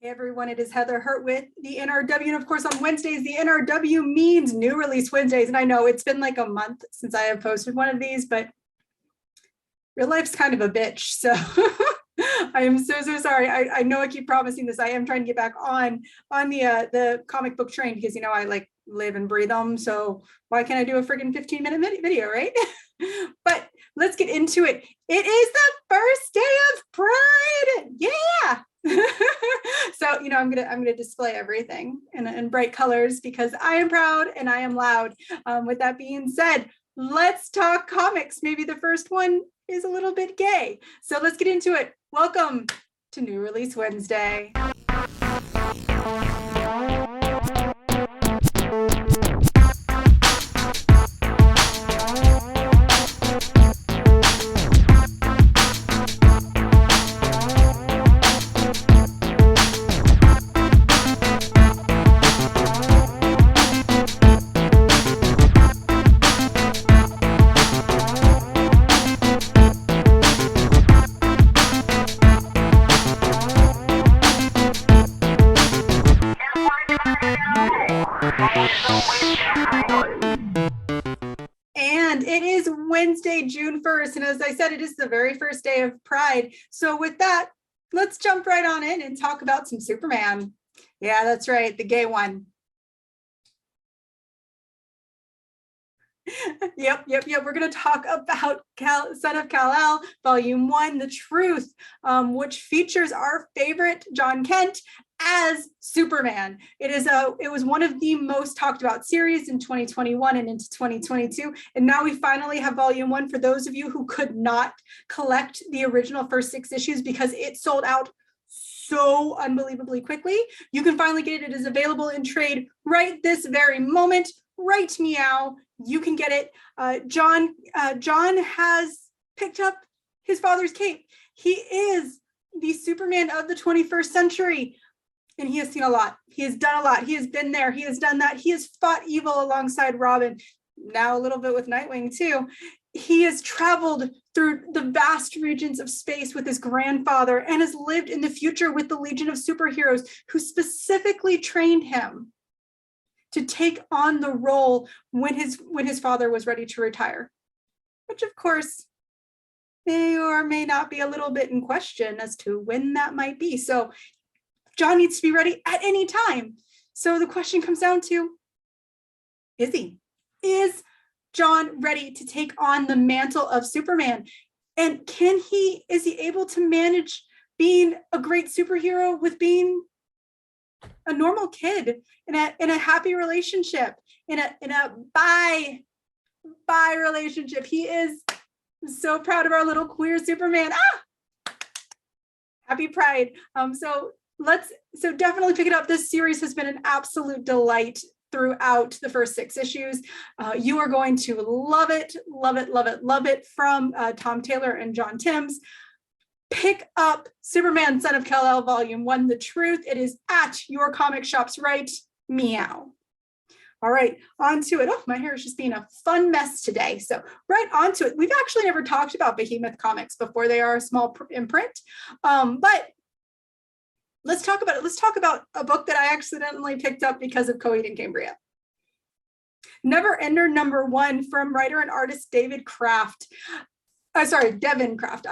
Hey everyone, it is Heather Hurt with the NRW, and of course on Wednesdays, the NRW means New Release Wednesdays. And I know it's been like a month since I have posted one of these, but real life's kind of a bitch. So I am so sorry. I know I keep promising this. I am trying to get back on the comic book train because, you know, I like live and breathe them. So why can't I do a friggin' 15-minute video, right? But let's get into it. It is the first day of Pride. Yeah. So, you know, I'm gonna display everything in bright colors because I am proud and I am loud. With that being said, let's talk comics. Maybe the first one is a little bit gay. So let's get into it. Welcome to New Release Wednesday. And it is Wednesday, June 1st. And as I said, it is the very first day of Pride. So with that, let's jump right on in and talk about some Superman. Yeah, that's right, the gay one. Yep. We're going to talk about Son of Kal-El, Volume 1, The Truth, which features our favorite John Kent as Superman. It was one of the most talked about series in 2021 and into 2022. And now we finally have Volume 1 for those of you who could not collect the original first 6 issues because it sold out so unbelievably quickly. You can finally get it. It is available in trade right this very moment. Right meow, you can get it. John has picked up his father's cape. He is the Superman of the 21st century, and he has seen a lot. He has done a lot. He has been there. He has done that. He has fought evil alongside Robin, now a little bit with Nightwing too. He has traveled through the vast regions of space with his grandfather and has lived in the future with the Legion of Superheroes, who specifically trained him to take on the role when his father was ready to retire, which of course may or may not be a little bit in question as to when that might be. So John needs to be ready at any time. So the question comes down to, is he? Is John ready to take on the mantle of Superman? And is he able to manage being a great superhero with being a normal kid in a happy relationship, in a bi relationship? He is so proud of our little queer Superman. Happy Pride. So definitely pick it up. This series has been an absolute delight throughout the first 6 issues. You are going to love it from Tom Taylor and John Timms. Pick up Superman, Son of Kal-El, Volume 1, The Truth. It is at your comic shops right meow. All right, on to it. Oh, my hair is just being a fun mess today. So right on to it. We've actually never talked about Behemoth Comics before. They are a small imprint, but let's talk about it. Let's talk about a book that I accidentally picked up because of Coheed and Cambria. Neverender #1 from writer and artist Devin Kraft. I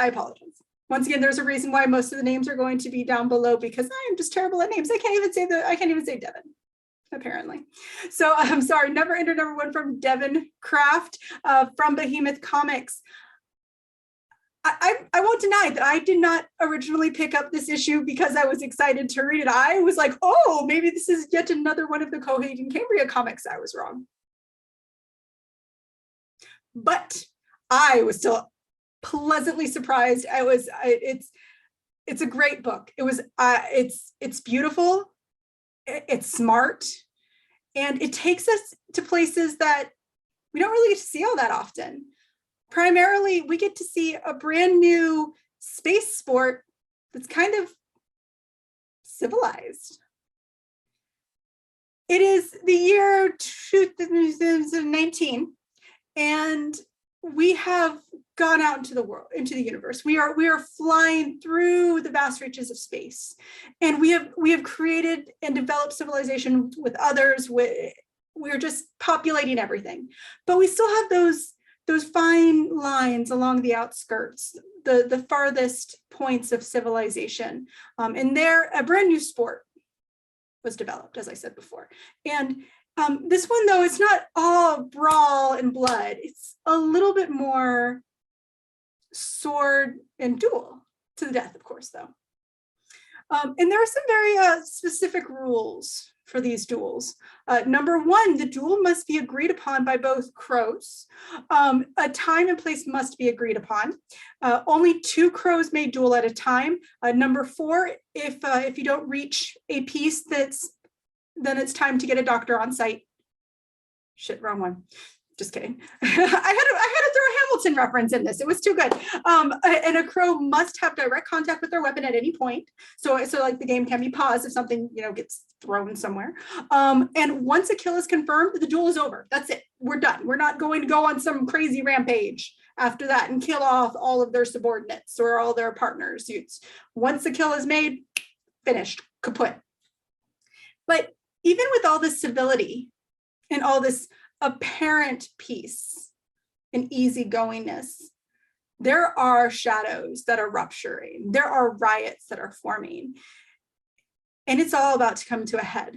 apologize. Once again, there's a reason why most of the names are going to be down below because I am just terrible at names. I can't even say Devin, apparently. So I'm sorry, Neverender #1 from Devin Kraft from Behemoth Comics. I won't deny that I did not originally pick up this issue because I was excited to read it. I was like, oh, maybe this is yet another one of the Coheed and Cambria comics. I was wrong. But I was still pleasantly surprised. It's a great book. It's beautiful, it's smart, and it takes us to places that we don't really get to see all that often. Primarily, we get to see a brand new space sport that's kind of civilized. It is the year 2019, and we have gone out into the world, into the universe. We are flying through the vast reaches of space, and we have created and developed civilization with others. We're just populating everything, but we still have those fine lines along the outskirts, the farthest points of civilization. And there, a brand new sport was developed, as I said before. And this one, though, it's not all brawl and blood. It's a little bit more sword and duel, to the death, of course, though. And there are some very specific rules for these duels. Number one, the duel must be agreed upon by both crows. A time and place must be agreed upon. Only 2 crows may duel at a time. Number 4, if you don't reach a piece, then it's time to get a doctor on site. Shit, wrong one. Just kidding. I had to throw a Hamilton reference in this. It was too good. And a crow must have direct contact with their weapon at any point. So like the game can be paused if something gets thrown somewhere. And once a kill is confirmed, the duel is over. That's it. We're done. We're not going to go on some crazy rampage after that and kill off all of their subordinates or all their partners. Once the kill is made, finished, kaput. But even with all this civility and all this apparent peace and easygoingness, there are shadows that are rupturing. There are riots that are forming. And it's all about to come to a head.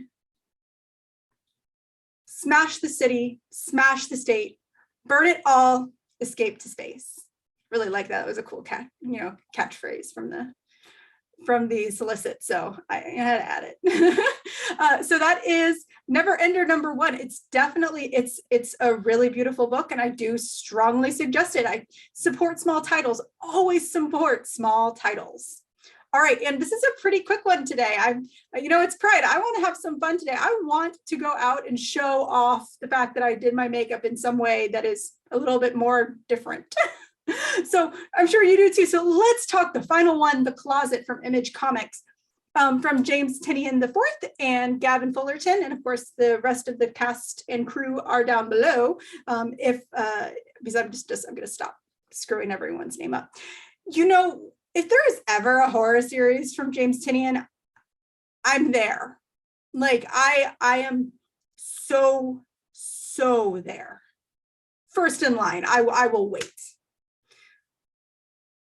Smash the city, smash the state, burn it all, escape to space. Really like that. It was a cool catchphrase from the solicit, so I had to add it. So that is Neverender #1. It's definitely, it's a really beautiful book, and I do strongly suggest it. I support small titles, always support small titles. All right, and this is a pretty quick one today. It's Pride. I want to have some fun today. I want to go out and show off the fact that I did my makeup in some way that is a little bit more different. So I'm sure you do too. So let's talk the final one, The Closet from Image Comics, from James Tynion IV and Gavin Fullerton. And of course, the rest of the cast and crew are down below. Because I'm going to stop screwing everyone's name up. If there is ever a horror series from James Tynion, I'm there. Like I am so there. First in line. I will wait.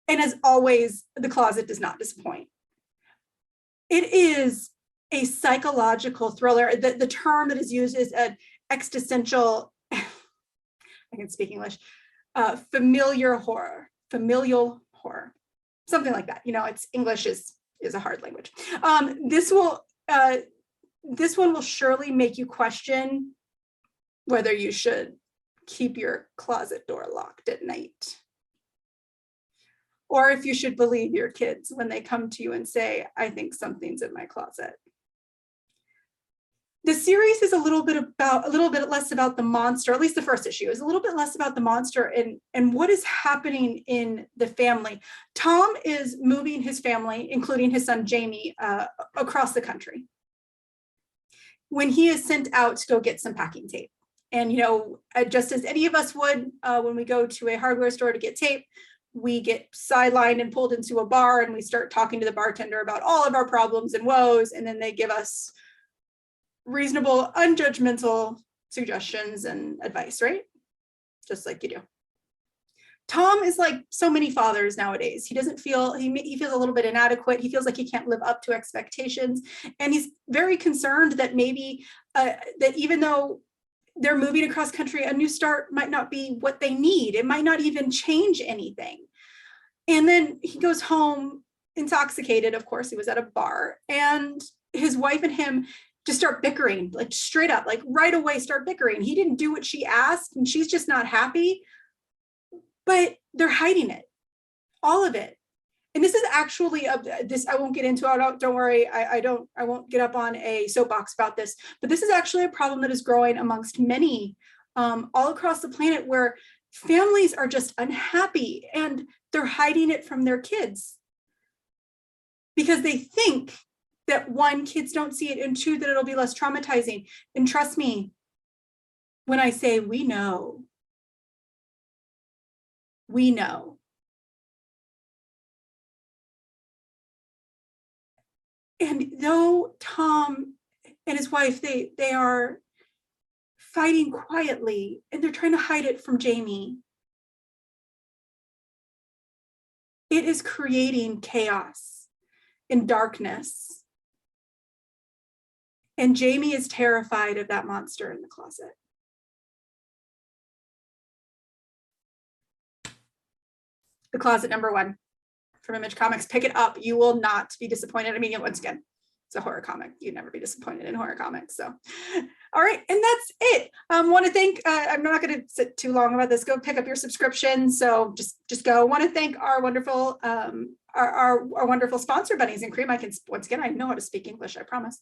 And as always, The Closet does not disappoint. It is a psychological thriller. The term that is used is an existential, I can speak English, familial horror, something like that. It's English is a hard language. This one will surely make you question whether you should keep your closet door locked at night, or if you should believe your kids when they come to you and say, I think something's in my closet. The series is a little bit less about the monster, at least the first issue is a little bit less about the monster and what is happening in the family. Tom is moving his family, including his son Jamie, across the country, when he is sent out to go get some packing tape. And just as any of us would when we go to a hardware store to get tape, we get sidelined and pulled into a bar and we start talking to the bartender about all of our problems and woes, and then they give us reasonable, unjudgmental suggestions and advice, right? Just like you do. Tom is like so many fathers nowadays. He doesn't feel, he feels a little bit inadequate. He feels like he can't live up to expectations. And he's very concerned that maybe, that even though they're moving across country, a new start might not be what they need. It might not even change anything. And then he goes home intoxicated. Of course, he was at a bar, and his wife and him just start bickering, like straight up, like right away start bickering. He didn't do what she asked and she's just not happy, but they're hiding it, all of it. And this is actually this, I won't get into it. Don't worry. I won't get up on a soapbox about this, but this is actually a problem that is growing amongst many all across the planet, where families are just unhappy and they're hiding it from their kids because they think that, one, kids don't see it, and two, that it'll be less traumatizing. And trust me when I say we know we know. And though Tom and his wife, they are fighting quietly and they're trying to hide it from Jamie, it is creating chaos and darkness. And Jamie is terrified of that monster in the closet. The Closet #1 from Image Comics. Pick it up. You will not be disappointed. I mean, once again, it's a horror comic. You'd never be disappointed in horror comics. So, all right, and that's it. Want to thank. I'm not going to sit too long about this. Go pick up your subscription. So just go. Want to thank our wonderful our wonderful sponsor, Bunnies and Cream. I can once again, I know how to speak English. I promise.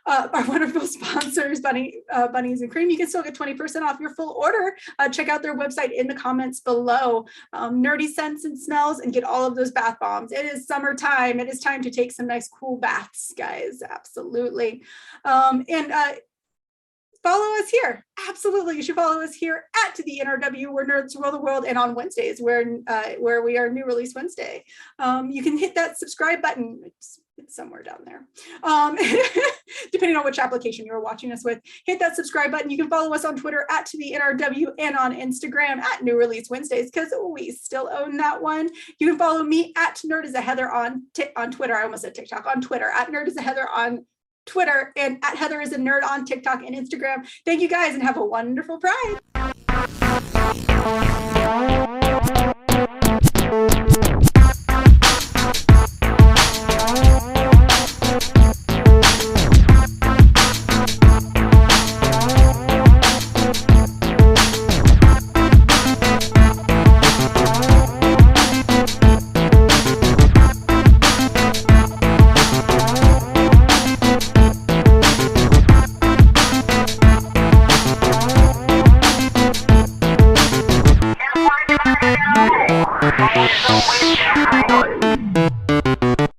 Our wonderful sponsors, Bunnies and Cream. You can still get 20% off your full order. Check out their website in the comments below. Nerdy scents and smells, and get all of those bath bombs. It is summertime. It is time to take some nice cool baths, guys. Absolutely. Follow us here. Absolutely, you should follow us here at the NRW, where nerds rule the world, and on Wednesdays, where we are New Release Wednesday. You can hit that subscribe button. It's somewhere down there. Depending on which application you are watching us with, hit that subscribe button. You can follow us on Twitter at the NRW and on Instagram at New Release Wednesdays, because we still own that one. You can follow me at Nerd is a Heather on Twitter. I almost said TikTok. On Twitter at Nerd is a Heather on Twitter, and at Heather is a Nerd on TikTok and Instagram. Thank you guys, and have a wonderful Pride.